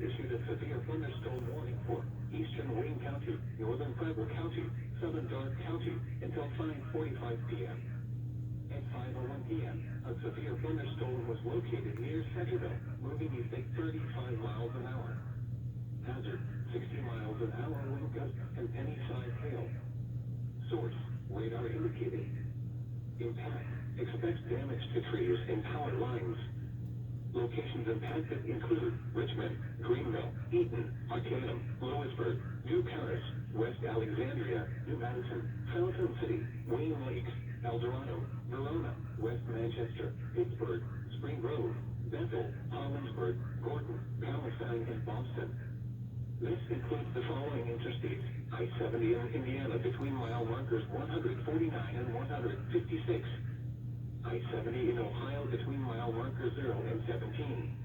issued a severe thunderstorm warning for eastern Wayne County, northern Preble County, southern Darke County until 5:45 p.m. At 5:01 p.m., a severe thunderstorm was located near Centerville, moving east at 35 miles an hour. Hazard, 60 miles an hour wind gusts and penny-sized hail. Source, radar indicated. Impact, expects damage to trees and power lines. Locations impacted include Richmond, Greenville, Eaton, Arcanum, Lewisburg, New Paris, West Alexandria, New Madison, Fountain City, Wayne Lakes, El Dorado, Verona, West Manchester, Pittsburgh, Spring Grove, Bethel, Hollinsburg, Gordon, Palestine, and Boston. This includes the following interstates: I-70 in Indiana between mile markers 149 and 156. I-70 in Ohio between mile markers 0 and 17.